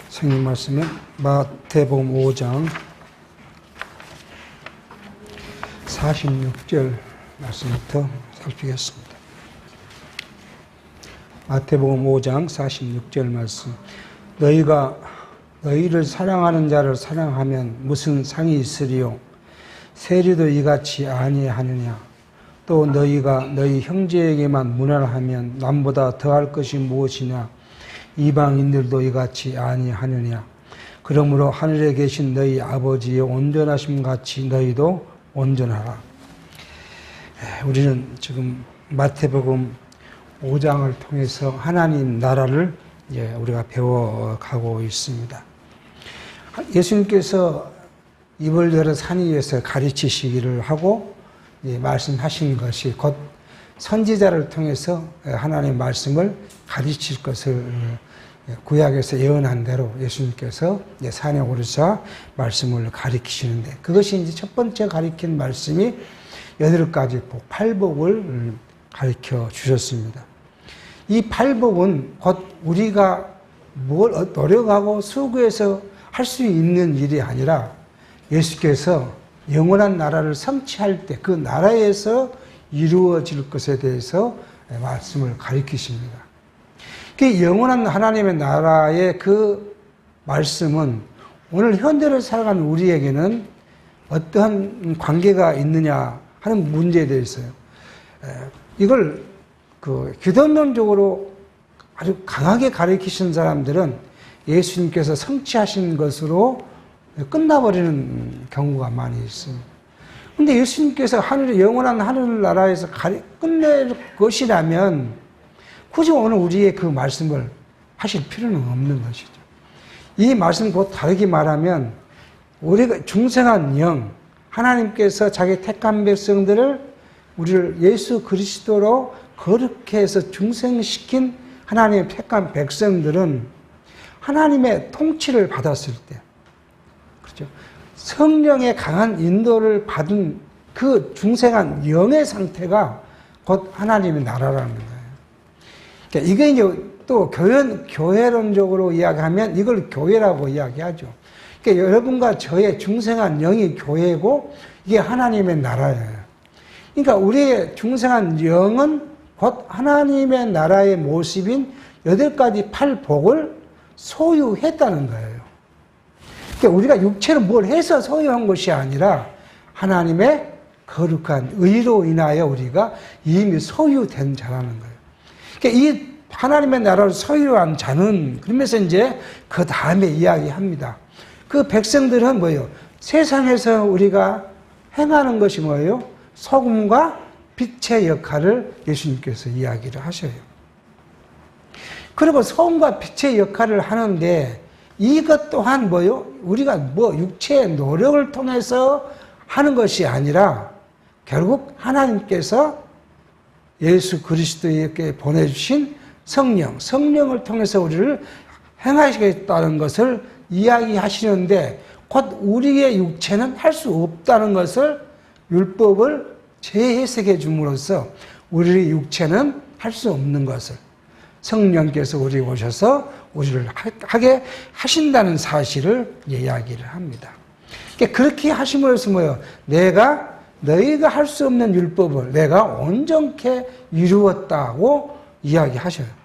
성경 말씀은 마태복음 5장 46절 말씀부터 살피겠습니다. 마태복음 5장 46절 말씀. 너희가 너희를 사랑하는 자를 사랑하면 무슨 상이 있으리요? 세리도 이같이 아니하느냐? 또 너희가 너희 형제에게만 문안하면 남보다 더할 것이 무엇이냐? 이방인들도 이같이 아니하느냐? 그러므로 하늘에 계신 너희 아버지의 온전하심 같이 너희도 온전하라. 우리는 지금 마태복음 5장을 통해서 하나님 나라를 우리가 배워가고 있습니다. 예수님께서 입을 열어 산 위에서 가르치시기를 하고 말씀하신 것이 곧 선지자를 통해서 하나님의 말씀을 가르칠 것을 구약에서 예언한 대로 예수님께서 산에 오르사 말씀을 가르치시는데, 그것이 이제 첫 번째 가르친 말씀이 8가지 복, 팔복을 가르쳐 주셨습니다. 이 팔복은 곧 우리가 뭘 노력하고 수고해서 할 수 있는 일이 아니라 예수께서 영원한 나라를 성취할 때 그 나라에서 이루어질 것에 대해서 말씀을 가르치십니다. 그 영원한 하나님의 나라의 그 말씀은 오늘 현대를 살아가는 우리에게는 어떠한 관계가 있느냐 하는 문제에 대해서요. 이걸 기독론적으로 아주 강하게 가르치신 사람들은 예수님께서 성취하신 것으로 끝나버리는 경우가 많이 있습니다. 그런데 예수님께서 영원한 하늘나라에서 끝낼 것이라면 굳이 오늘 우리의 그 말씀을 하실 필요는 없는 것이죠. 이 말씀 곧 다르게 말하면 우리가 중생한 영, 하나님께서 자기 택한 백성들을 우리를 예수 그리스도로 거룩해 해서 중생시킨 하나님의 택한 백성들은 하나님의 통치를 받았을 때, 그렇죠? 성령의 강한 인도를 받은 그 중생한 영의 상태가 곧 하나님의 나라라는 거예요. 그러니까 이게 이제 또 교회론적으로 이야기하면 이걸 교회라고 이야기하죠. 그러니까 여러분과 저의 중생한 영이 교회고 이게 하나님의 나라예요. 그러니까 우리의 중생한 영은 곧 하나님의 나라의 모습인 8가지 팔복을 소유했다는 거예요. 그러니까 우리가 육체로 뭘 해서 소유한 것이 아니라 하나님의 거룩한 의로 인하여 우리가 이미 소유된 자라는 거예요. 그러니까 이 하나님의 나라를 소유한 자는, 그러면서 이제 그 다음에 이야기합니다. 그 백성들은 뭐예요? 세상에서 우리가 행하는 것이 뭐예요? 소금과 빛의 역할을 예수님께서 이야기를 하셔요. 그리고 소금과 빛의 역할을 하는데 이것 또한 뭐요? 우리가 육체의 노력을 통해서 하는 것이 아니라 결국 하나님께서 예수 그리스도에게 보내주신 성령을 통해서 우리를 행하시겠다는 것을 이야기하시는데, 곧 우리의 육체는 할 수 없다는 것을 율법을 재해석해 줌으로써 우리의 육체는 할 수 없는 것을 성령께서 우리 오셔서 우리를 하게 하신다는 사실을 이야기를 합니다. 그렇게 하심으로써 뭐예요? 너희가 할 수 없는 율법을 내가 온전케 이루었다고 이야기하셔요.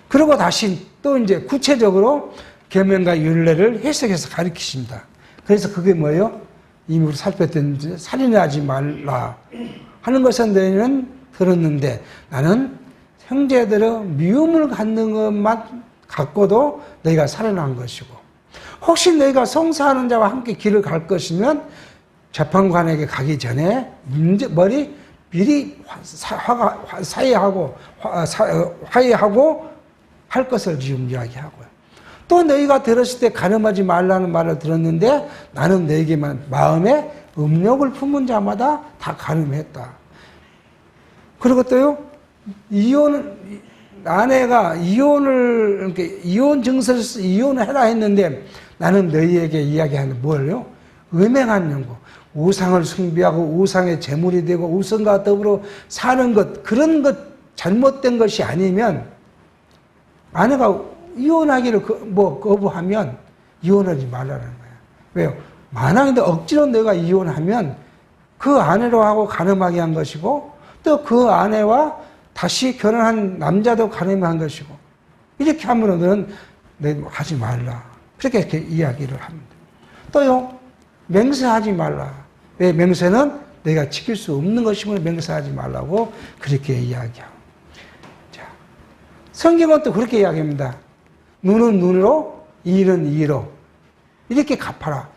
그리고 다시 또 이제 구체적으로 계명과 율례를 해석해서 가르치십니다. 그래서 그게 뭐예요? 이미 우리 살폈던 살인하지 말라 하는 것은 너희는 들었는데 나는 형제들의 미움을 갖는 것만 갖고도 너희가 살인한 것이고, 혹시 너희가 송사하는 자와 함께 길을 갈 것이면 재판관에게 가기 전에 미리 화해하고 할 것을 지금 이야기하고요. 또 너희가 들었을 때 간음하지 말라는 말을 들었는데 나는 너희에게만 마음에 음욕을 품은 자마다 다 간음했다. 그리고 또요, 아내가 이혼 증서를 써서 이혼을 해라 했는데 나는 너희에게 이야기하는 뭘요? 음행한 연고, 우상을 숭배하고 우상의 제물이 되고 우상과 더불어 사는 것, 그런 것 잘못된 것이 아니면 아내가 이혼하기를 거부하면 이혼하지 말라는 거예요. 왜요? 만약에 억지로 내가 이혼하면 그 아내로 하고 간음하게 한 것이고 또 그 아내와 다시 결혼한 남자도 간음한 것이고 이렇게 하면 너는 하지 말라. 그렇게 이야기를 합니다. 또요, 맹세하지 말라. 왜? 맹세는 내가 지킬 수 없는 것이므로 맹세하지 말라고 그렇게 이야기하고. 자, 성경은 또 그렇게 이야기합니다. 눈은 눈으로, 이는 이로. 이렇게 갚아라.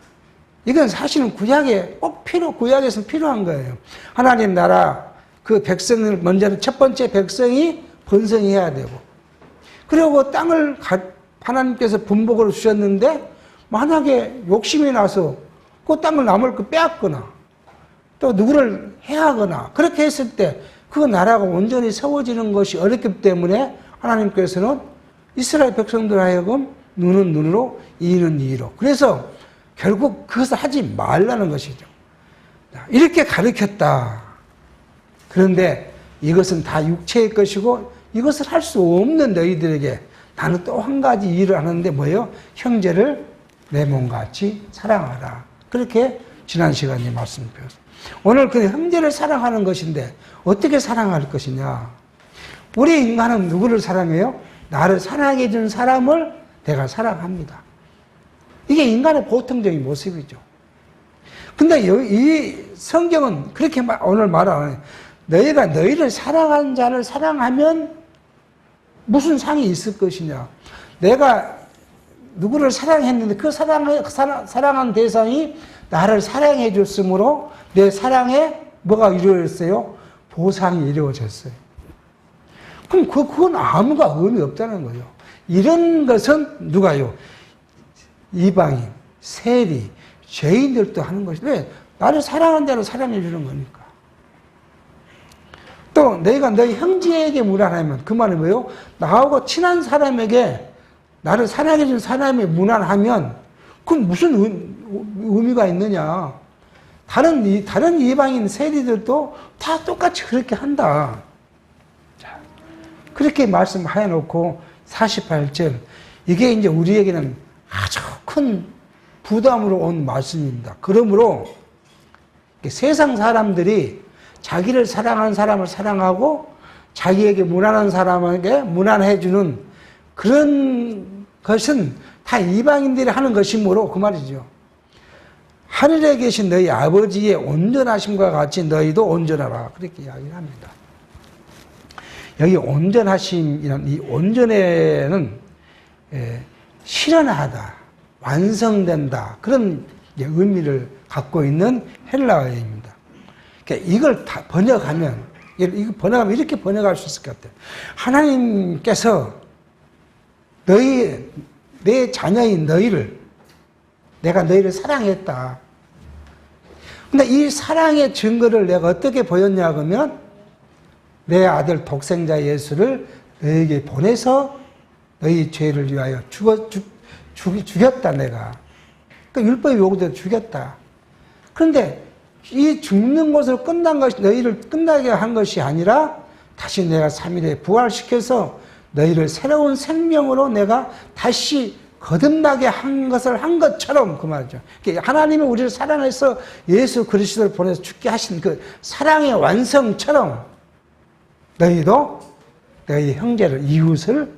이건 사실은 구약에서는 필요한 거예요. 하나님 나라, 그 백성을 먼저는 첫 번째 백성이 번성해야 되고, 그리고 땅을 하나님께서 분복으로 주셨는데, 만약에 욕심이 나서 그 땅을 남을 거 빼앗거나, 또 누구를 해하거나, 그렇게 했을 때 그 나라가 온전히 세워지는 것이 어렵기 때문에 하나님께서는 이스라엘 백성들 하여금 눈은 눈으로, 이는 이로. 그래서 결국 그것을 하지 말라는 것이죠. 이렇게 가르쳤다. 그런데 이것은 다 육체의 것이고 이것을 할 수 없는 너희들에게 나는 또 한 가지 일을 하는데 뭐예요? 형제를 내 몸같이 사랑하라. 그렇게 지난 시간에 말씀드렸습니다. 오늘 그 형제를 사랑하는 것인데 어떻게 사랑할 것이냐? 우리 인간은 누구를 사랑해요? 나를 사랑해 준 사람을 내가 사랑합니다. 이게 인간의 보통적인 모습이죠. 근데 이 성경은 그렇게 오늘 말 안 해요. 너희가 너희를 사랑하는 자를 사랑하면 무슨 상이 있을 것이냐. 내가 누구를 사랑했는데 그 사랑한 대상이 나를 사랑해 줬으므로 내 사랑에 뭐가 이루어졌어요? 보상이 이루어졌어요. 그럼 그건 아무가 의미 없다는 거예요. 이런 것은 누가요? 이방인, 세리, 죄인들도 하는 것이 왜? 나를 사랑한 대로 사랑해 주는 거니까. 또 너희가 너희 형제에게 무난하면 그 말은 뭐예요? 나하고 친한 사람에게 나를 사랑해 준 사람이 무난하면 그건 무슨 의미가 있느냐. 다른 이방인 세리들도 다 똑같이 그렇게 한다. 자, 그렇게 말씀해 놓고 48절 이게 이제 우리에게는 아주 큰 부담으로 온 말씀입니다. 그러므로 세상 사람들이 자기를 사랑하는 사람을 사랑하고 자기에게 무난한 사람에게 무난해주는 그런 것은 다 이방인들이 하는 것이므로 그 말이죠. 하늘에 계신 너희 아버지의 온전하심과 같이 너희도 온전하라. 그렇게 이야기를 합니다. 여기 온전하심이란 이 온전에는 실현하다, 완성된다 그런 의미를 갖고 있는 헬라어입니다. 그러니까 이걸 다 번역하면 이렇게 번역할 수 있을 것 같아요. 하나님께서 내 자녀인 내가 너희를 사랑했다. 근데 이 사랑의 증거를 내가 어떻게 보였냐 그러면 내 아들 독생자 예수를 너희에게 보내서 너희 죄를 위하여 죽였다 내가. 그러니까 율법이 요구대로 죽였다. 그런데 이 죽는 것으로 끝난 것이 너희를 끝나게 한 것이 아니라 다시 내가 3일에 부활시켜서 너희를 새로운 생명으로 내가 다시 거듭나게 한 것처럼 그 말이죠. 하나님이 우리를 사랑해서 예수 그리스도를 보내서 죽게 하신 그 사랑의 완성처럼 너희도 너희 형제를 이웃을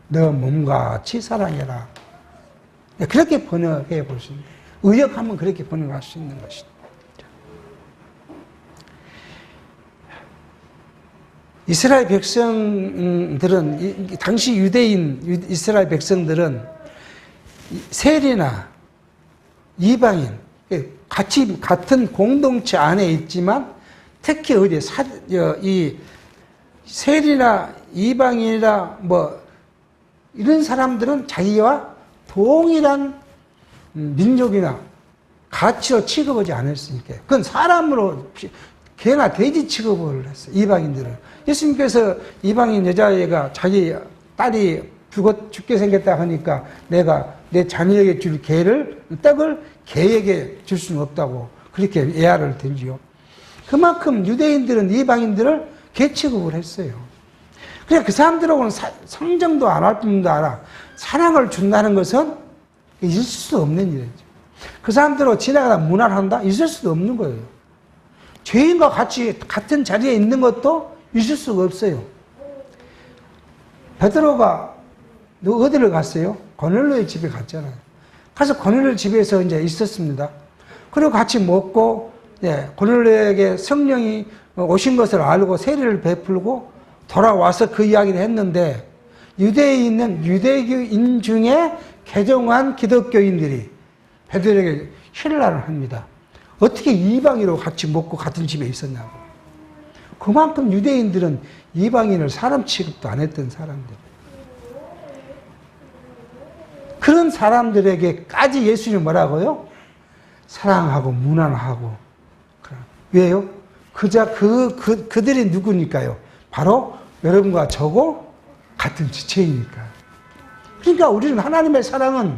너 몸과 같이 사랑해라. 그렇게 번역해 볼 수 있는 의역하면 그렇게 번역할 수 있는 것이다. 이스라엘 백성들은 당시 유대인 이스라엘 백성들은 세리나 이방인 같은 공동체 안에 있지만 특히 이 세리나 이방인이나 이런 사람들은 자기와 동일한 민족이나 가치로 취급하지 않았으니까 그건 사람으로 개나 돼지 취급을 했어요. 이방인들은. 예수님께서 이방인 여자애가 자기 딸이 죽게 생겼다 하니까 내가 내 자녀에게 줄 떡을 개에게 줄 수는 없다고 그렇게 예화를 들지요. 그만큼 유대인들은 이방인들을 개 취급을 했어요. 그래 그 사람들하고는 성정도 안 할 뿐도 아니라 사랑을 준다는 것은 있을 수 없는 일이죠. 그 사람들로 지나가다 무난한다? 있을 수도 없는 거예요. 죄인과 같이 같은 자리에 있는 것도 있을 수가 없어요. 베드로가 어디를 갔어요? 고넬료의 집에 갔잖아요. 가서 고넬료 집에서 이제 있었습니다. 그리고 같이 먹고, 고넬료에게 성령이 오신 것을 알고 세례를 베풀고 돌아와서 그 이야기를 했는데, 유대에 있는 유대인 중에 개종한 기독교인들이 베드로에게 신라를 합니다. 어떻게 이방인으로 같이 먹고 같은 집에 있었냐고. 그만큼 유대인들은 이방인을 사람 취급도 안 했던 사람들. 그런 사람들에게까지 예수님이 뭐라고요? 사랑하고 무난하고. 왜요? 그들이 누구니까요? 바로 여러분과 저고 같은 지체이니까. 그러니까 우리는 하나님의 사랑은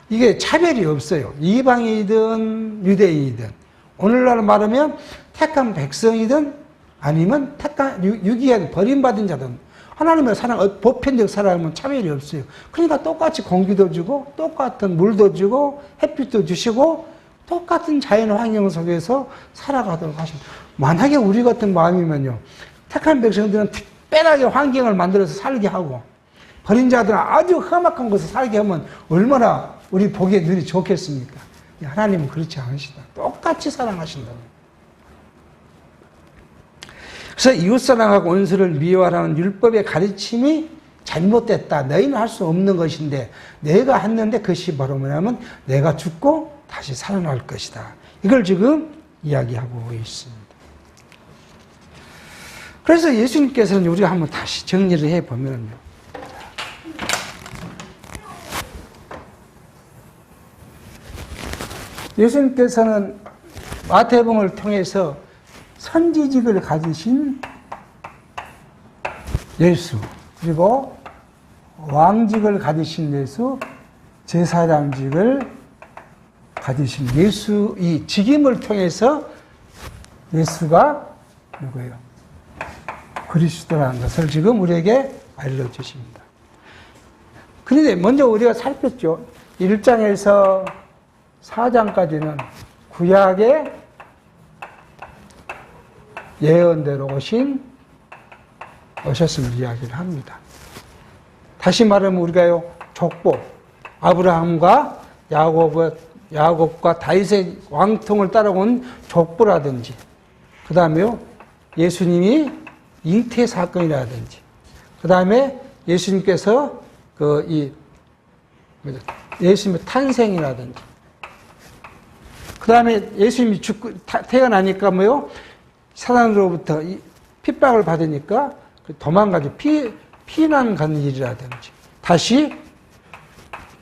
이게 차별이 없어요. 이방이든 유대인이든. 오늘날 말하면 택한 백성이든 아니면 유기한 버림받은 자든 하나님의 사랑, 보편적 사랑은 차별이 없어요. 그러니까 똑같이 공기도 주고 똑같은 물도 주고 햇빛도 주시고 똑같은 자연 환경 속에서 살아가도록 하십니다. 만약에 우리 같은 마음이면요. 택한 백성들은 특별하게 환경을 만들어서 살게 하고 버린 자들은 아주 험악한 곳에 살게 하면 얼마나 우리 보기에 눈이 좋겠습니까? 하나님은 그렇지 않으시다. 똑같이 사랑하신다. 그래서 이웃사랑하고 원수를 미워하라는 율법의 가르침이 잘못됐다. 너희는 할 수 없는 것인데 내가 했는데 그것이 바로 뭐냐면 내가 죽고 다시 살아날 것이다. 이걸 지금 이야기하고 있습니다. 그래서 예수님께서는 우리가 한번 다시 정리를 해보면요. 예수님께서는 마태복음을 통해서 선지직을 가지신 예수, 그리고 왕직을 가지신 예수, 제사장직을 가지신 예수, 이 직임을 통해서 예수가 누구예요? 그리스도라는 것을 지금 우리에게 알려주십니다. 그런데 먼저 우리가 살폈죠. 1장에서 4장까지는 구약의 예언대로 오셨음을 이야기를 합니다. 다시 말하면 우리가요, 족보, 아브라함과 야곱과 다윗의 왕통을 따라온 족보라든지, 그 다음에요, 예수님이 잉태 사건이라든지, 그 다음에 예수님께서 예수님의 탄생이라든지, 그 다음에 예수님이 태어나니까 뭐요? 사단으로부터 핍박을 받으니까 도망가지 피난 가는 일이라든지, 다시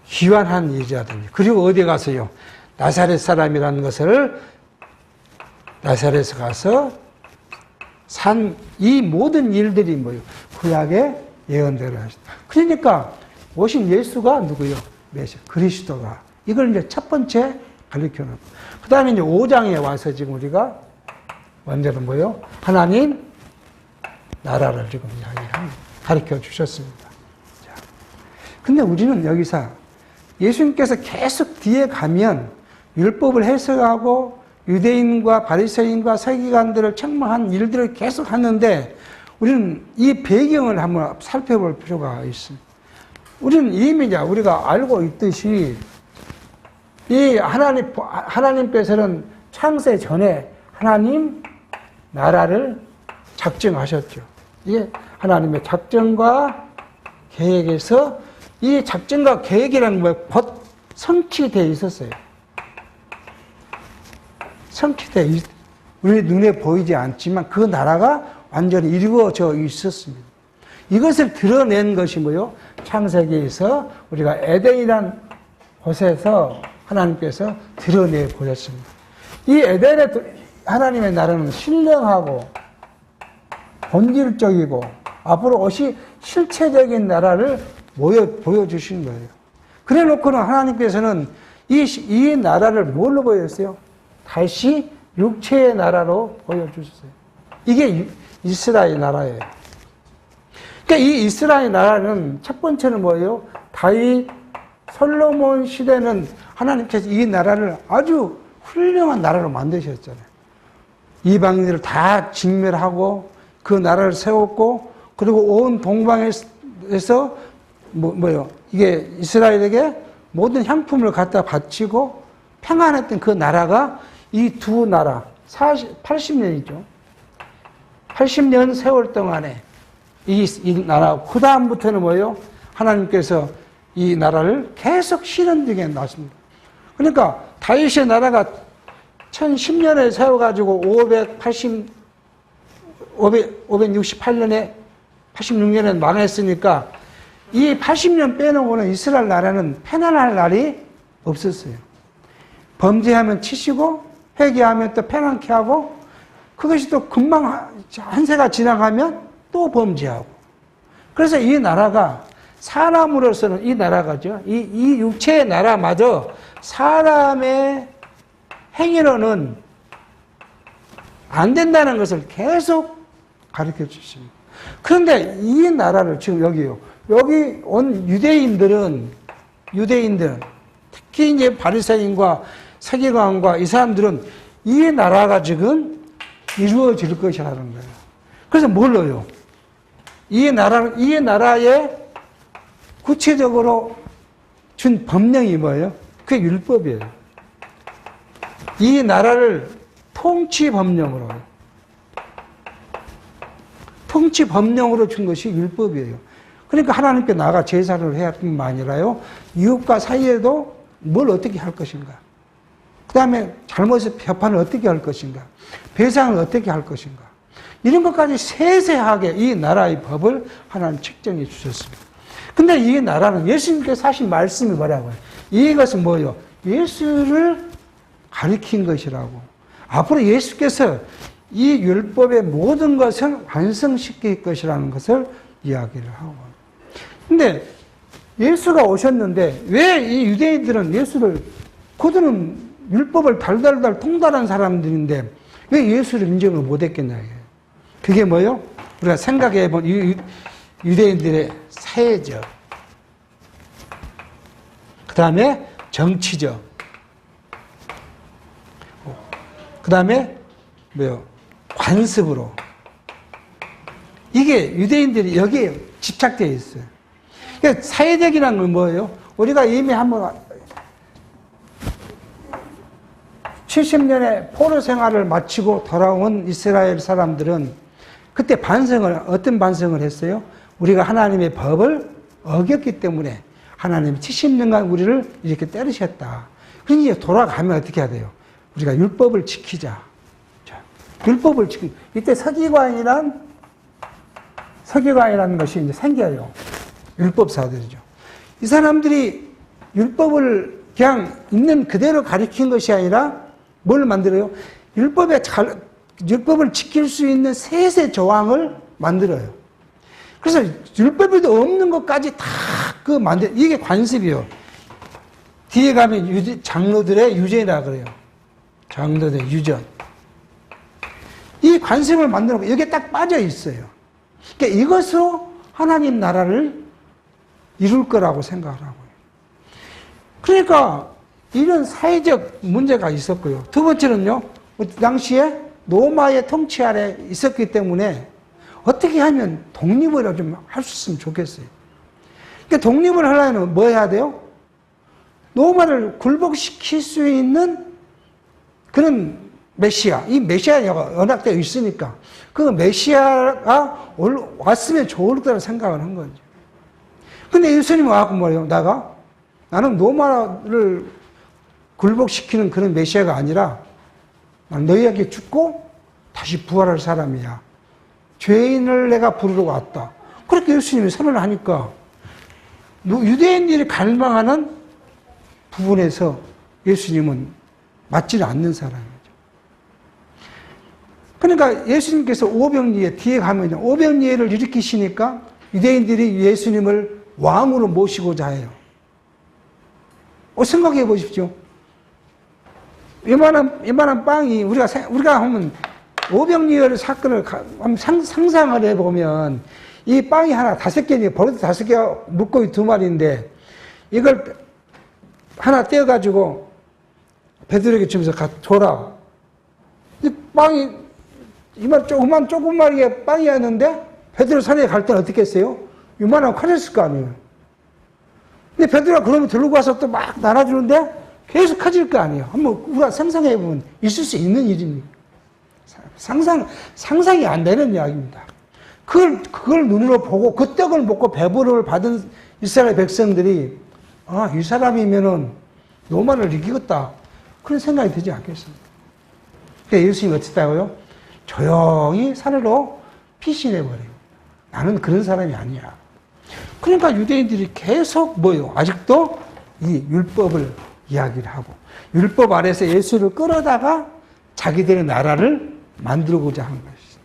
귀환한 일이라든지, 그리고 어디 가서요? 나사렛 사람이라는 것을 나사렛에 가서 산 이 모든 일들이 뭐요? 구약의 예언대로 하시다. 그러니까 오신 예수가 누구요? 메시아, 그리스도가. 이걸 이제 첫 번째 가르쳐 놓고, 그 다음에 이제 5장에 와서 지금 우리가 먼저는 뭐요? 하나님 나라를 지금 이야기합니다. 가르쳐 주셨습니다. 자, 근데 우리는 여기서 예수님께서 계속 뒤에 가면 율법을 해석하고 유대인과 바리새인과 서기관들을 책망한 일들을 계속 하는데 우리는 이 배경을 한번 살펴볼 필요가 있습니다. 우리는 이미 우리가 알고 있듯이 이 하나님께서는 창세 전에 하나님 나라를 작정하셨죠. 이게 하나님의 작정과 계획에서 이 작정과 계획이라는 게 곧 성취되어 있었어요. 우리 눈에 보이지 않지만 그 나라가 완전히 이루어져 있었습니다. 이것을 드러낸 것이 뭐요? 창세기에서 우리가 에덴이라는 곳에서 하나님께서 드러내 보셨습니다. 이 에덴의 하나님의 나라는 신령하고 본질적이고 앞으로 오시 실체적인 나라를 보여주신 거예요. 그래 놓고는 하나님께서는 이 나라를 뭘로 보였어요? 다시 육체의 나라로 보여주셨어요. 이게 이스라엘 나라예요. 그러니까 이 이스라엘 나라는 첫 번째는 뭐예요? 다윗, 솔로몬 시대는 하나님께서 이 나라를 아주 훌륭한 나라로 만드셨잖아요. 이방인들을 다 진멸하고 그 나라를 세웠고, 그리고 온 동방에서 이게 이스라엘에게 모든 향품을 갖다 바치고 평안했던 그 나라가 이 두 나라 80년이죠. 80년 세월 동안에 이 나라, 그 다음부터는 하나님께서 이 나라를 계속 실현되게 놨습니다. 그러니까 다윗의 나라가 1010년에 세워가지고 568년에 86년에 망했으니까 이 80년 빼놓고는 이스라엘 나라는 편안할 날이 없었어요. 범죄하면 치시고 회개하면 또 편안케 하고, 그것이 또 금방 한 세가 지나가면 또 범죄하고. 그래서 이 나라가 사람으로서는 이 나라가죠. 이 육체의 나라마저 사람의 행위로는 안 된다는 것을 계속 가르쳐 주십니다. 그런데 이 나라를 지금 여기 온 유대인들은 특히 이제 바리새인과 서기관과 이 사람들은 이 나라가 지금 이루어질 것이라는 거예요. 그래서 뭘로요? 이 나라에 구체적으로 준 법령이 뭐예요? 그게 율법이에요. 이 나라를 통치 법령으로 준 것이 율법이에요. 그러니까 하나님께 나아가 제사를 해야 할 뿐만 아니라요, 이웃과 사이에도 뭘 어떻게 할 것인가, 그 다음에 잘못해서 협판을 어떻게 할 것인가, 배상을 어떻게 할 것인가, 이런 것까지 세세하게 이 나라의 법을 하나님 책정해 주셨습니다. 근데 이 나라는 예수님께서 하신 말씀이 뭐라고요? 이것은 뭐예요? 예수를 가리킨 것이라고. 앞으로 예수께서 이 율법의 모든 것을 완성시킬 것이라는 것을 이야기를 하고. 근데 예수가 오셨는데 왜 이 유대인들은 그들은 율법을 달달달 통달한 사람들인데 왜 예수를 인정을 못했겠냐. 그게 뭐예요? 우리가 생각해본 유대인들의 사회적, 그 다음에 정치적, 그 다음에 관습으로. 이게 유대인들이 여기에 집착되어 있어요. 그러니까 사회적이라는 건 뭐예요? 우리가 이미 한번 70년의 포로 생활을 마치고 돌아온 이스라엘 사람들은 그때 어떤 반성을 했어요? 우리가 하나님의 법을 어겼기 때문에 하나님이 70년간 우리를 이렇게 때리셨다. 그러니 이제 돌아가면 어떻게 해야 돼요? 우리가 율법을 지키자. 율법을 지키자. 이때 서기관이라는 것이 이제 생겨요. 율법사들이죠. 이 사람들이 율법을 그냥 있는 그대로 가르친 것이 아니라 뭘 만들어요? 율법을 지킬 수 있는 세세 조항을 만들어요. 그래서 율법에도 없는 것까지 다 이게 관습이요. 뒤에 가면 장로들의 유전이라 그래요. 장로들의 유전. 이 관습을 만들어 여기에 딱 빠져 있어요. 그러니까 이것으로 하나님 나라를 이룰 거라고 생각을 하고요. 그러니까 이런 사회적 문제가 있었고요. 두 번째는요, 당시에 로마의 통치 아래 있었기 때문에 어떻게 하면 독립을 좀 할 수 있으면 좋겠어요. 그러니까 독립을 하려면 뭐 해야 돼요? 로마를 굴복시킬 수 있는 그런 메시아, 이 메시아가 언약되어 있으니까 그 메시아가 왔으면 좋을 거라고 생각을 한 거죠. 근데 예수님은 와서 뭐예요? 나는 로마를 굴복시키는 그런 메시아가 아니라 난 너희에게 죽고 다시 부활할 사람이야. 죄인을 내가 부르러 왔다. 그렇게 예수님이 선언을 하니까 유대인들이 갈망하는 부분에서 예수님은 맞지는 않는 사람이죠. 그러니까 예수님께서 오병이어 뒤에 가면 오병이어를 일으키시니까 유대인들이 예수님을 왕으로 모시고자 해요. 생각해 보십시오. 이만한 빵이 우리가 하면 오병이어 사건을 상상을 해보면 이 빵이 하나 5개니 버릇 5개가 묶고 2마리인데 이걸 하나 떼어가지고 베드로에게 주면서 줘라. 이 빵이 이만 조그맣게 빵이었는데 베드로 산에 갈 때는 어떻게 했어요? 이만하면 커졌을 거 아니에요. 근데 베드로가 그러면 들고 와서 또 막 나눠주는데 계속 커질 거 아니에요. 한번 우리가 상상해보면 있을 수 있는 일입니다. 상상이 안 되는 이야기입니다. 그걸 눈으로 보고 그 떡을 먹고 배부름을 받은 이스라엘 백성들이 이 사람이면은 로마를 이기겠다. 그런 생각이 들지 않겠습니까? 그러니까 예수님이 어쨌다고요? 조용히 산으로 피신해버려요. 나는 그런 사람이 아니야. 그러니까 유대인들이 계속 뭐요? 아직도 이 율법을 이야기를 하고 율법 아래서 예수를 끌어다가 자기들의 나라를 만들고자 하는 것이죠.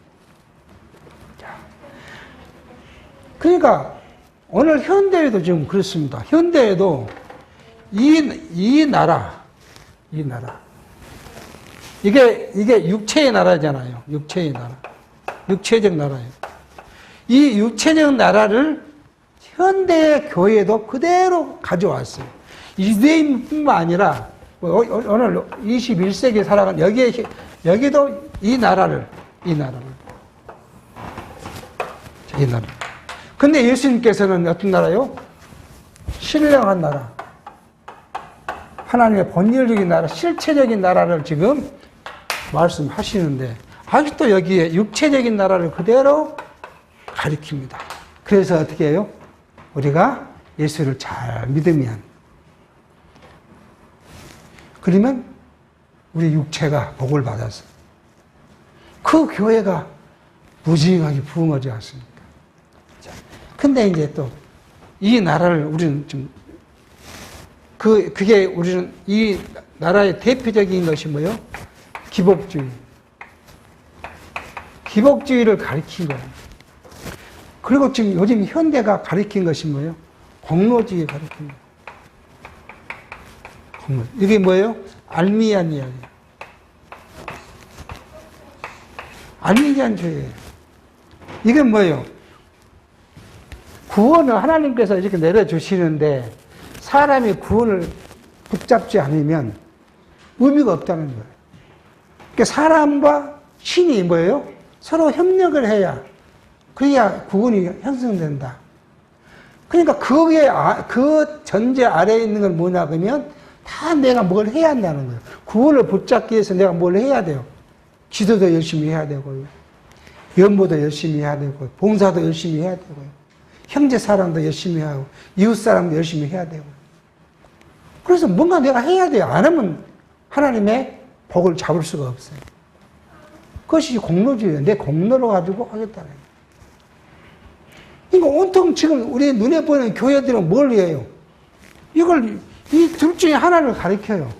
그러니까 오늘 현대에도 지금 그렇습니다. 현대에도 이 나라 이게 육체의 나라잖아요. 육체의 나라. 육체적 나라예요. 이 육체적 나라를 현대의 교회도 그대로 가져왔어요. 유대인뿐만 아니라 오늘 21세기에 살아가는 여기도 이 나라. 근데 예수님께서는 어떤 나라요? 신령한 나라. 하나님의 본질적인 나라, 실체적인 나라를 지금 말씀하시는데 아직도 여기에 육체적인 나라를 그대로 가리킵니다. 그래서 어떻게 해요? 우리가 예수를 잘 믿으면 그러면 우리 육체가 복을 받아서 그 교회가 무징하게 부흥하지 않습니까? 근데 이제 또 이 나라를 우리는 좀 그게 우리는 이 나라의 대표적인 것이 뭐예요? 기복주의. 기복주의를 가리킨 거예요. 그리고 지금 요즘 현대가 가리킨 것이 뭐예요? 공로주의 가리킨 거예요. 공로. 이게 뭐예요? 알미니안 이야기예요. 알미니안주의예요. 이게 뭐예요? 구원을 하나님께서 이렇게 내려주시는데 사람이 구원을 붙잡지 않으면 의미가 없다는 거예요. 그러니까 사람과 신이 뭐예요? 서로 협력을 해야 그래야 구원이 형성된다. 그러니까 그 전제 아래에 있는 건 뭐냐 그러면 다 내가 뭘 해야 한다는 거예요. 구원을 붙잡기 위해서 내가 뭘 해야 돼요. 기도도 열심히 해야 되고요. 연보도 열심히 해야 되고 봉사도 열심히 해야 되고요. 형제 사랑도 열심히 하고 이웃 사랑도 열심히 해야 되고 그래서 뭔가 내가 해야 돼요. 안 하면 하나님의 복을 잡을 수가 없어요. 그것이 공로주의예요. 내 공로로 가지고 하겠다는 거예요. 그러니까 온통 지금 우리 눈에 보이는 교회들은 뭘 해요? 이 둘 중에 하나를 가리켜요.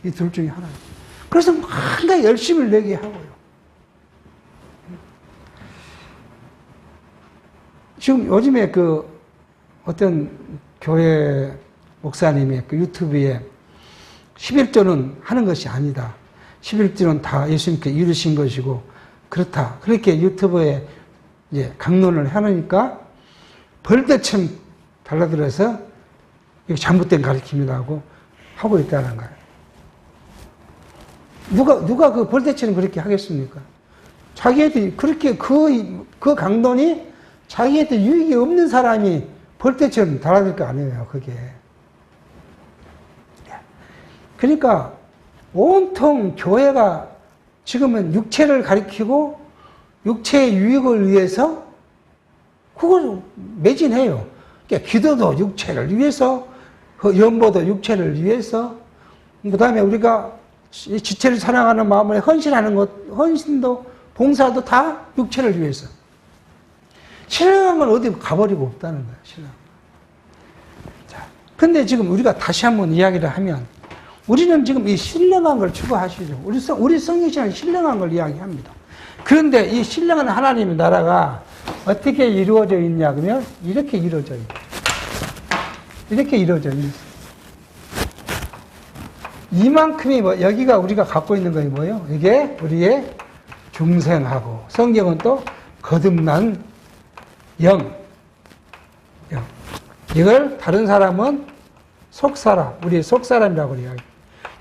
이 둘 중에 하나. 그래서 뭔가 열심을 내게 하고요. 지금 요즘에 어떤 교회 목사님이 유튜브에 11조는 하는 것이 아니다. 11조는 다 예수님께 이루신 것이고, 그렇다. 그렇게 유튜브에 이제 강론을 하니까 벌떼처럼 달라들어서 이거 잘못된 가르침이라고 하고 있다는 거예요. 누가 그 벌떼처럼 그렇게 하겠습니까? 자기한테 그렇게 그 강론이 자기한테 유익이 없는 사람이 벌떼처럼 달아들 거 아니에요, 그게. 그러니까 온통 교회가 지금은 육체를 가리키고 육체의 유익을 위해서 그걸 매진해요. 그러니까 기도도 육체를 위해서, 연보도 육체를 위해서, 그 다음에 우리가 지체를 사랑하는 마음을 헌신하는 것, 헌신도, 봉사도 다 육체를 위해서. 신령한 건 어디 가버리고 없다는 거예요, 신령. 자, 근데 지금 우리가 다시 한번 이야기를 하면, 우리는 지금 이 신령한 걸 추구하시죠. 우리 성경신앙은 신령한 걸 이야기합니다. 그런데 이 신령한 하나님의 나라가 어떻게 이루어져 있냐, 그러면 이렇게 이루어져 있어요. 이렇게 이루어져 있어요. 이만큼이 여기가 우리가 갖고 있는 것이 뭐예요? 이게 우리의 중생하고, 성경은 또 거듭난 영. 이걸 다른 사람은 속사람, 우리 속사람이라고 그래요.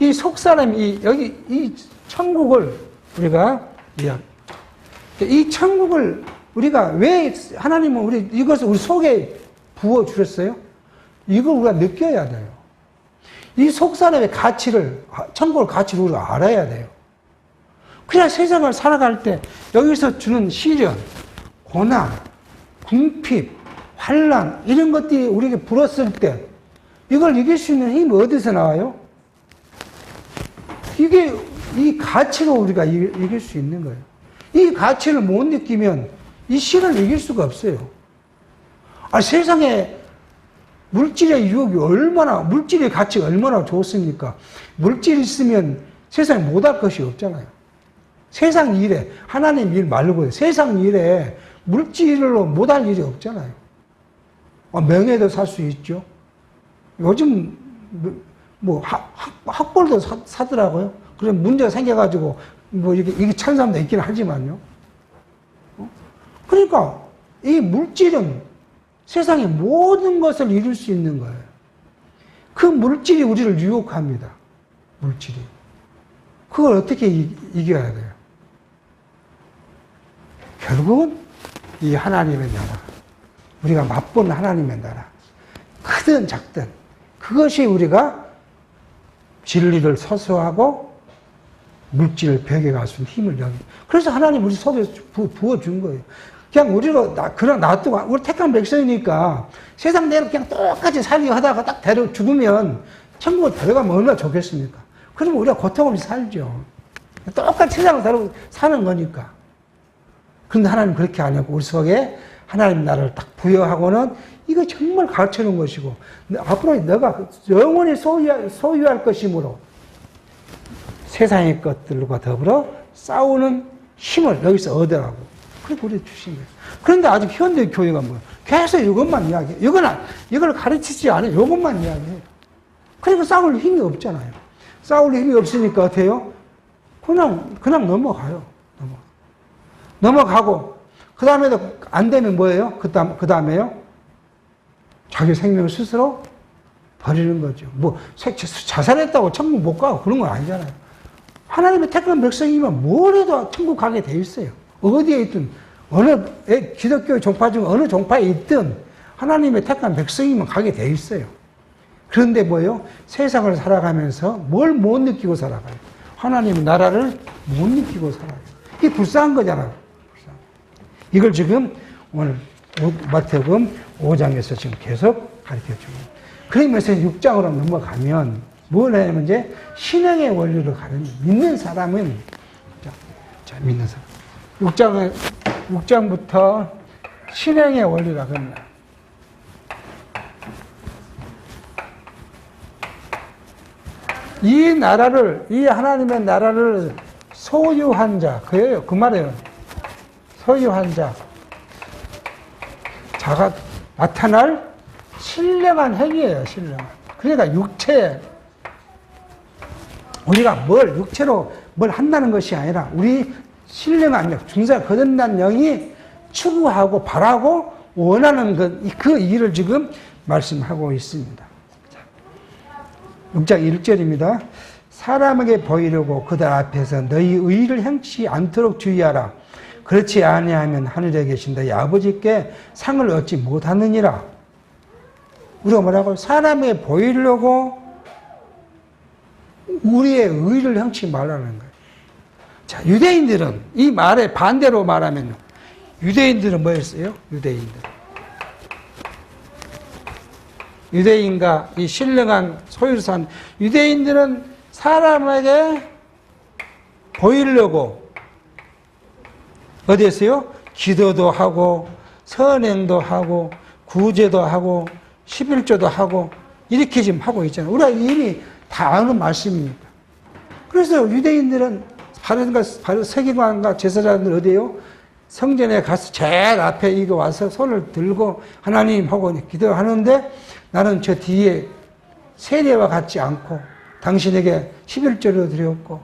이 속사람이, 여기, 이 천국을 우리가 이 천국을 우리가 왜 하나님은 이것을 우리 속에 부어주셨어요? 이걸 우리가 느껴야 돼요. 이 속사람의 가치를, 천국의 가치를 우리가 알아야 돼요. 그래야 세상을 살아갈 때 여기서 주는 시련, 고난, 궁핍, 환난 이런 것들이 우리에게 불었을 때 이걸 이길 수 있는 힘이 어디서 나와요? 이게 이 가치로 우리가 이길 수 있는 거예요. 이 가치를 못 느끼면 이 시련을 이길 수가 없어요. 세상에 물질의 유혹이 물질의 가치가 얼마나 좋습니까? 물질이 있으면 세상에 못할 것이 없잖아요. 세상 일에, 하나님 일 말고 세상 일에 물질로 못할 일이 없잖아요. 명예도 살 수 있죠. 요즘 학벌도 사더라고요. 그럼 문제가 생겨가지고 이게 찬 사람도 있긴 하지만요. 그러니까 이 물질은 세상의 모든 것을 이룰 수 있는 거예요. 그 물질이 우리를 유혹합니다. 물질이. 그걸 어떻게 이겨야 돼요? 결국은 이 하나님의 나라, 우리가 맛본 하나님의 나라, 크든 작든 그것이 우리가 진리를 서서하고 물질을 벽에 갈 수 있는 힘을 여기. 그래서 하나님 우리 속에 부어준 거예요. 그냥 그냥 놔두고, 우리 택한 백성이니까 세상 대로 그냥 똑같이 살려 하다가 딱 죽으면 천국을 데려가면 얼마나 좋겠습니까? 그러면 우리가 고통 없이 살죠. 똑같이 세상을 다루고 사는 거니까. 그런데 하나님 그렇게 안 하고 우리 속에 하나님 나라를 딱 부여하고는 이거 정말 가르쳐 놓은 것이고, 앞으로 너가 영원히 소유할 것이므로 세상의 것들과 더불어 싸우는 힘을 여기서 얻으라고. 그렇게 우리 주신 거예요. 그런데 아직 현대 교회가 뭐예요? 계속 이것만 이야기해요. 이걸 가르치지 않아요. 이것만 이야기해요. 그러니까 싸울 힘이 없잖아요. 싸울 힘이 없으니까 어때요? 그냥 넘어가요. 넘어가고, 그 다음에도 안 되면 뭐예요? 그 다음에요? 자기 생명을 스스로 버리는 거죠. 자살했다고 천국 못 가고 그런 건 아니잖아요. 하나님의 택한 백성이면 뭘 해도 천국 가게 돼 있어요. 어디에 있든, 기독교 종파 중 어느 종파에 있든 하나님의 택한 백성이면 가게 돼 있어요. 그런데 뭐예요? 세상을 살아가면서 뭘 못 느끼고 살아가요? 하나님의 나라를 못 느끼고 살아요. 이게 불쌍한 거잖아요. 이걸 지금 오늘 마태복음 5장에서 지금 계속 가르쳐 줍니다. 그러면서 6장으로 넘어가면 뭘 하냐면 이제 신앙의 원리를 믿는 사람은, 믿는 사람. 6장부터 신앙의 원리라고 합니다. 이 하나님의 나라를 소유한 자, 그 말이에요. 소유한 자가 나타날 신령한 행위예요, 신령한. 그러니까 육체, 우리가 육체로 뭘 한다는 것이 아니라, 우리 신령한 영, 중생을 거듭난 영이 추구하고 바라고 원하는 그 일을 지금 말씀하고 있습니다. 6장 1절입니다. 사람에게 보이려고 그들 앞에서 너희 의를 행치 않도록 주의하라. 그렇지 아니하면 하늘에 계신 너희 아버지께 상을 얻지 못하느니라. 우리가 뭐라고? 사람에게 보이려고 우리의 의를 행치 말라는 거예요. 자, 유대인들은 이 말에 반대로 말하면, 유대인들은 뭐였어요? 유대인과 이 신령한 소유를 산 유대인들은 사람에게 보이려고 어디에서요? 기도도 하고 선행도 하고 구제도 하고 11조도 하고 이렇게 지금 하고 있잖아요. 우리가 이미 다 아는 말씀이니까. 그래서 유대인들은 세계관과 제사장들 어디에요? 성전에 가서 제일 앞에 이거 와서 손을 들고 하나님하고 기도하는데, 나는 저 뒤에 세례와 같지 않고 당신에게 11조를 드렸고,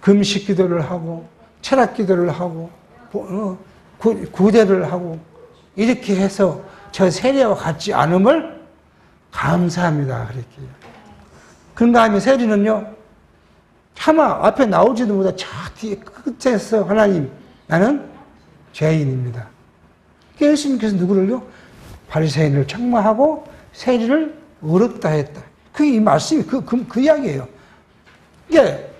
금식 기도를 하고 철학 기도를 하고 구대를 하고 이렇게 해서 저 세례와 같지 않음을 감사합니다. 그렇게. 그런 다음에 세리는요, 차마 앞에 나오지도 못해 저 뒤에 끝에서 하나님, 나는 죄인입니다. 예수님께서 누구를요? 바리새인을 책망하고 세리를 어렵다 했다. 그게 이 말씀이 그 이야기예요. 이게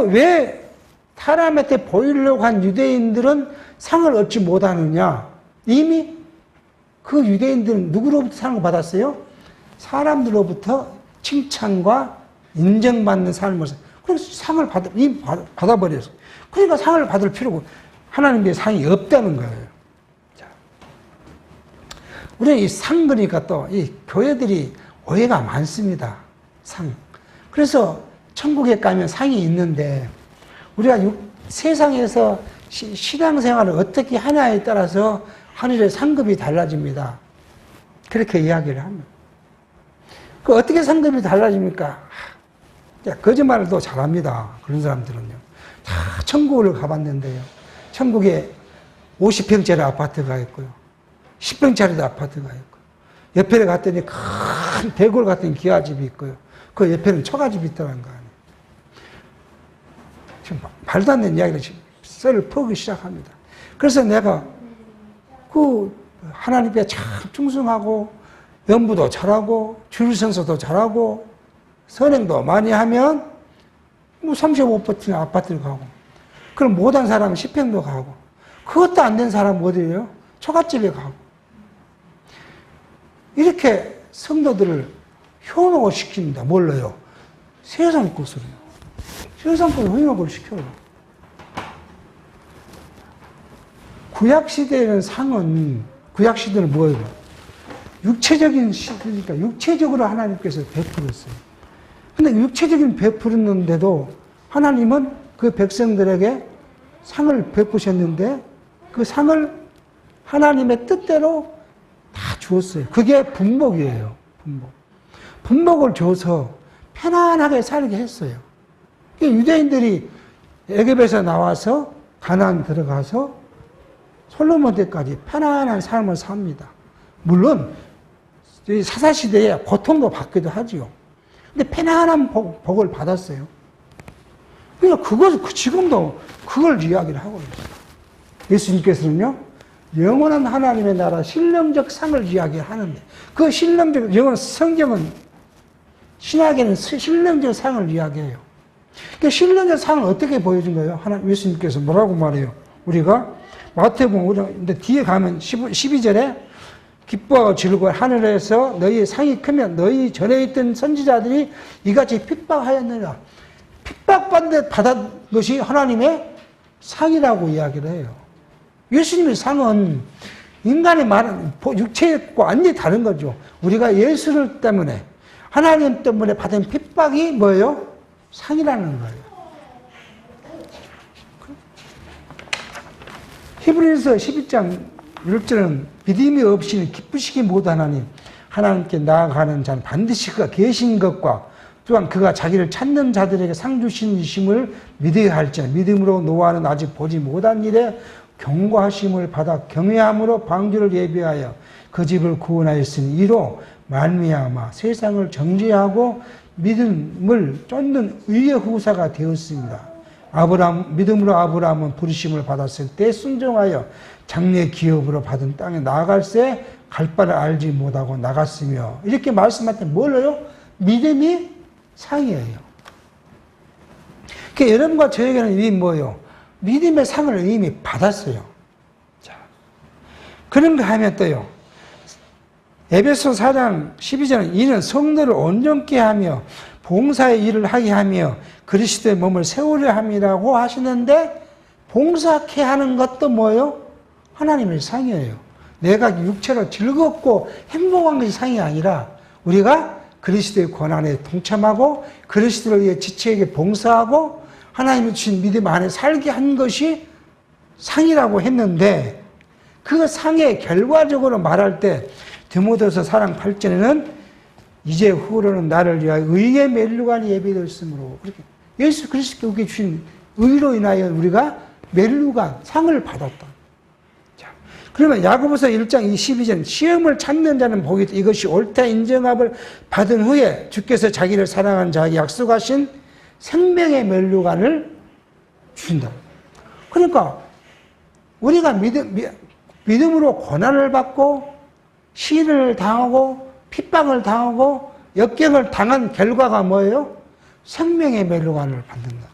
왜 사람한테 보이려고 한 유대인들은 상을 얻지 못하느냐? 이미 그 유대인들은 누구로부터 상을 받았어요? 사람들로부터 칭찬과 인정받는 삶을. 그래서 상을 이미 받아버렸어요. 그러니까 상을 받을 필요가, 하나님의 상이 없다는 거예요. 자, 우리는 이 상 그러니까 또 이 교회들이 오해가 많습니다. 상. 그래서 천국에 가면 상이 있는데 우리가 세상에서 신앙생활을 어떻게 하냐에 따라서 하늘의 상급이 달라집니다. 그렇게 이야기를 합니다. 그 어떻게 상급이 달라집니까? 거짓말을 또 잘합니다. 그런 사람들은요. 다 천국을 가봤는데요. 천국에 50평짜리 아파트가 있고요. 10평짜리도 아파트가 있고요. 옆에 갔더니 큰 대골 같은 기와집이 있고요. 그 옆에는 처가집이 있다는 거 아니에요. 지금 말도 안 되는 이야기를 지금 썰을 퍼기 시작합니다. 그래서 내가 그 하나님께 참 충성하고 연부도 잘하고 주일성서도 잘하고 선행도 많이 하면 뭐 35% 아파트를 가고, 그럼 못한 사람은 10평도 가고, 그것도 안 된 사람은 어디예요? 처갓집에 가고. 이렇게 성도들을 현혹을 시킵니다. 뭘로요? 세상 것으로요. 세상 것을 현혹을 시켜요. 구약시대에는 상은, 구약시대는 뭐예요? 육체적인 시대니까 육체적으로 하나님께서 베풀었어요. 근데 육체적인 베풀었는데도 하나님은 그 백성들에게 상을 베푸셨는데 그 상을 하나님의 뜻대로 다 주었어요. 그게 분복이에요. 분복. 분복을 줘서 편안하게 살게 했어요. 유대인들이 애굽에서 나와서 가나안 들어가서 솔로몬 때까지 편안한 삶을 삽니다. 물론 사사시대에 고통도 받기도 하지요. 근데 편안한 복을 받았어요. 그러니까 지금도 그걸 이야기를 하고 있어요. 예수님께서는요, 영원한 하나님의 나라 신령적 상을 이야기하는데, 그 신령적, 성경은, 신학에는 신령적 상을 이야기해요. 그 신령적 상을 어떻게 보여준 거예요? 예수님께서 뭐라고 말해요? 우리가 마태복음, 근데 뒤에 가면 12절에 기뻐하고 즐거워 하늘에서 너희의 상이 크면 너희 전에 있던 선지자들이 이같이 핍박하였느냐. 핍박받은 것이 하나님의 상이라고 이야기를 해요. 예수님의 상은 인간의 말은 육체과 완전히 다른 거죠. 우리가 예수를 때문에, 하나님 때문에 받은 핍박이 뭐예요? 상이라는 거예요. 히브리서 12장 1절은 믿음이 없이는 기쁘시기 못하나니 하나님께 나아가는 자는 반드시 그가 계신 것과 또한 그가 자기를 찾는 자들에게 상 주시는 이심을 믿어야 할지라. 믿음으로 노아는 아직 보지 못한 일에 경고하심을 받아 경외함으로 방주를 예비하여 그 집을 구원하였으니 이로 말미암아 세상을 정죄하고 믿음을 쫓는 의의 후사가 되었습니다. 믿음으로 아브라함은 부르심을 받았을 때 순종하여 장래 기업으로 받은 땅에 나아갈새 갈 바를 알지 못하고 나갔으며, 이렇게 말씀할 때 뭘로요? 믿음이 상이에요. 그러니까 여러분과 저에게는 이미 뭐예요? 믿음의 상을 이미 받았어요. 자, 그런가 하면 또요, 에베소 4장 12절은 이는 성도를 온전케 하며 봉사의 일을 하게 하며 그리스도의 몸을 세우려 함이라고 하시는데, 봉사케 하는 것도 뭐예요? 하나님의 상이에요. 내가 육체로 즐겁고 행복한 것이 상이 아니라 우리가 그리스도의 고난에 동참하고 그리스도를 위해 지체에게 봉사하고 하나님이 주신 믿음 안에 살게 한 것이 상이라고 했는데, 그 상의 결과적으로 말할 때 디모데후서 4장 8절에는 이제 후로는 나를 위하여 의의 멜루간이 예비되었으므로, 그렇게 예수 그리스도께 주신 의로 인하여 우리가 멜루간 상을 받았다. 자, 그러면 야고보서 1장 22절 시험을 참는 자는 복이 있다. 이것이 옳다 인정함을 받은 후에 주께서 자기를 사랑하는 자에게 약속하신 생명의 면류관을 주신다. 그러니까 우리가 믿음으로 고난을 받고 시련을 당하고 핍박을 당하고 역경을 당한 결과가 뭐예요? 생명의 면류관을 받는다.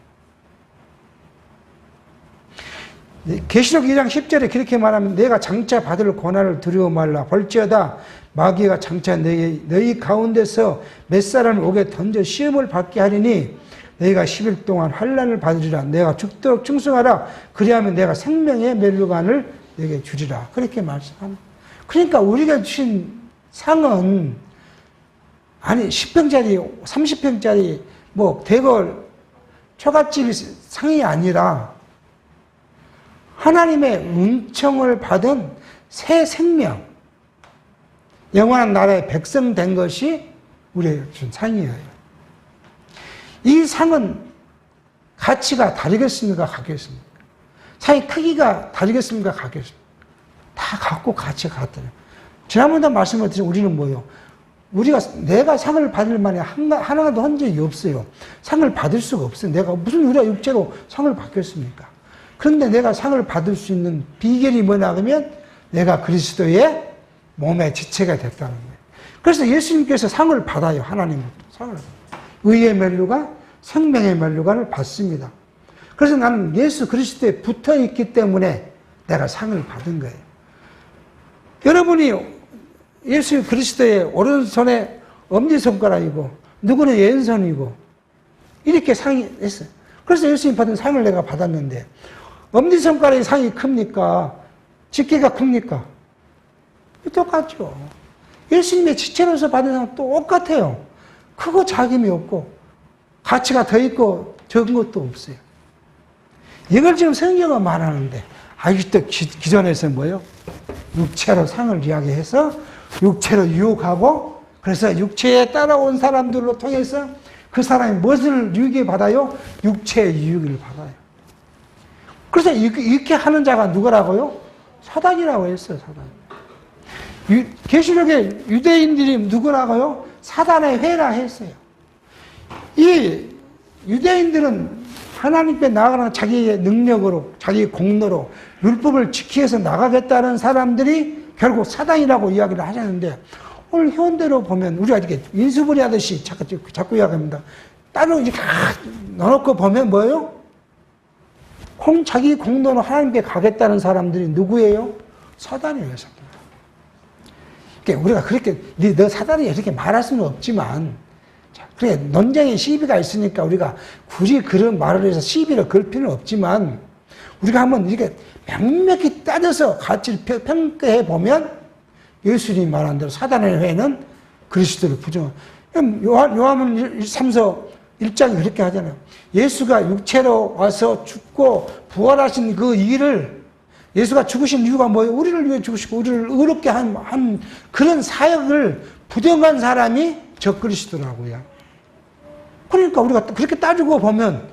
계시록 2장 10절에 그렇게 말하면 내가 장차 받을 고난을 두려워 말라. 볼지어다 마귀가 장차 너희 가운데서 몇 사람을 옥에 던져 시험을 받게 하리니 너희가 10일 동안 환난을 받으리라. 내가 죽도록 충성하라. 그리하면 내가 생명의 면류관을 너에게 주리라. 그렇게 말씀합니다. 그러니까 우리가 주신 상은 아니 10평짜리 30평짜리 뭐 대걸 초가집 상이 아니라 하나님의 은총을 받은 새 생명, 영원한 나라의 백성 된 것이 우리의 준 상이에요. 이 상은 가치가 다르겠습니까? 같겠습니까? 상의 크기가 다르겠습니까? 같겠습니까? 다 같고 가치가 같아요. 지난번에 말씀을 드린 우리는 뭐예요? 내가 상을 받을 만에 하나도 한 적이 없어요. 상을 받을 수가 없어요. 내가 무슨 우리가 육체로 상을 받겠습니까? 그런데 내가 상을 받을 수 있는 비결이 뭐냐 하면 내가 그리스도의 몸의 지체가 됐다는 거예요. 그래서 예수님께서 상을 받아요. 하나님으로부터 상을. 의의 면류관, 생명의 면류관을 받습니다. 그래서 나는 예수 그리스도에 붙어 있기 때문에 내가 상을 받은 거예요. 여러분이 예수 그리스도의 오른손에 엄지손가락이고 누구는 왼손이고 이렇게 상이 있어요. 그래서 예수님 받은 상을 내가 받았는데 엄지손가락의 상이 큽니까? 집게가 큽니까? 똑같죠. 예수님의 지체로서 받은 상은 똑같아요. 크고 작음이 없고 가치가 더 있고 적은 것도 없어요. 이걸 지금 성경은 말하는데 아직도 기존에서 뭐예요? 육체로 상을 이야기해서 육체로 유혹하고 그래서 육체에 따라온 사람들로 통해서 그 사람이 무엇을 유익을 받아요? 육체의 유익을 받아요. 그래서 이렇게 하는 자가 누구라고요? 사단이라고 했어요. 사단. 계시록에 유대인들이 누구라고요? 사단의 회라 했어요. 이 유대인들은 하나님께 나아가는 자기의 능력으로 자기의 공로로 율법을 지키해서 나가겠다는 사람들이 결국 사단이라고 이야기를 하셨는데 오늘 현대로 보면 우리가 이렇게 인수분해 하듯이 자꾸 이야기합니다. 따로 이렇게 넣어놓고 보면 뭐예요? 자기 공로로 하나님께 가겠다는 사람들이 누구예요? 사단이에요, 사단. 그러니까 우리가 그렇게 너 사단이 이렇게 말할 수는 없지만 그래 논쟁의 시비가 있으니까 우리가 굳이 그런 말을 해서 시비를 걸 필요는 없지만 우리가 한번 이렇게 명확히 따져서 가치를 평가해 보면 예수님이 말한 대로 사단의 회는 그리스도를 부정한 요한은 3서 1장이 그렇게 하잖아요. 예수가 육체로 와서 죽고 부활하신 그 일을 예수가 죽으신 이유가 뭐예요? 우리를 위해 죽으시고 우리를 의롭게 한 그런 사역을 부정한 사람이 저 그리스도라고요. 그러니까 우리가 그렇게 따지고 보면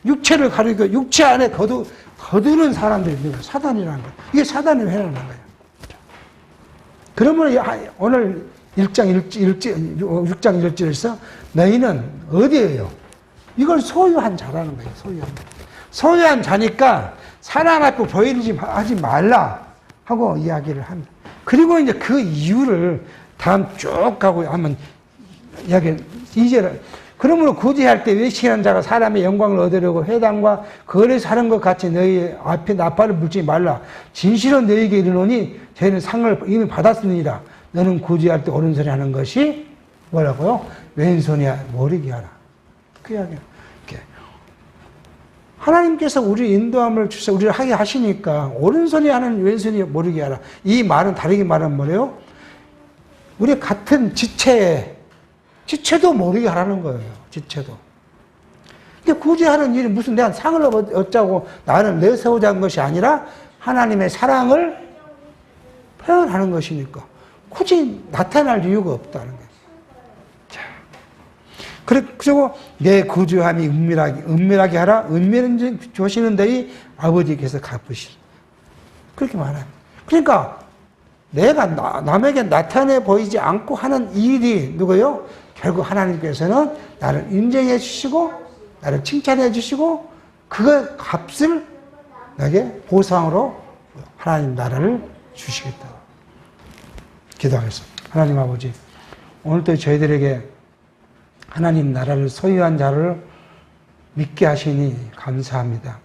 육체를 가리고 육체 안에 거두는 사람들이 사단이라는 거예요. 이게 사단의 회라는 거예요. 그러면 오늘 6장 1절에서 너희는 어디예요? 이걸 소유한 자라는 거예요. 소유한 자니까 사람 앞에 보이지 하지 말라 하고 이야기를 합니다. 그리고 이제 그 이유를 다음 쭉 가고 하면 이야기 2절을 그러므로 구제할 때 외식하는 자가 사람의 영광을 얻으려고 회당과 거리에서 하는 것 같이 너희 앞에 나팔을 불지 말라. 진실은 너희에게 이르노니 저희는 상을 이미 받았으니라. 너는 구제할 때 오른손에 하는 것이 뭐라고요? 왼손에 모르게 하라. 그 이야기야. 하나님께서 우리 인도함을 주셔서 우리를 하게 하시니까 오른손이 하는 왼손이 모르게 하라. 이 말은 다르게 말하면 뭐래요? 우리 같은 지체도 모르게 하라는 거예요. 지체도. 근데 굳이 하는 일이 무슨 내가 상을 얻자고 나를 내세우자는 것이 아니라 하나님의 사랑을 표현하는 것이니까 굳이 나타날 이유가 없다는 거예요. 자, 그리고 내 구주함이 은밀하게 하라. 은밀한 조시는 너희 아버지께서 갚으시라. 그렇게 말합니다. 그러니까 내가 남에게 나타내 보이지 않고 하는 일이 누구요? 결국 하나님께서는 나를 인정해 주시고 나를 칭찬해 주시고 그 값을 내게 보상으로 하나님 나라를 주시겠다. 기도하겠습니다. 하나님 아버지, 오늘도 저희들에게 하나님 나라를 소유한 자를 믿게 하시니 감사합니다.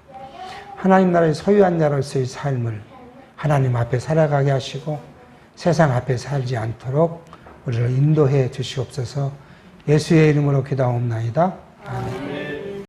하나님 나라의 소유한 자로서의 삶을 하나님 앞에 살아가게 하시고 세상 앞에 살지 않도록 우리를 인도해 주시옵소서. 예수의 이름으로 기도하옵나이다. 아멘.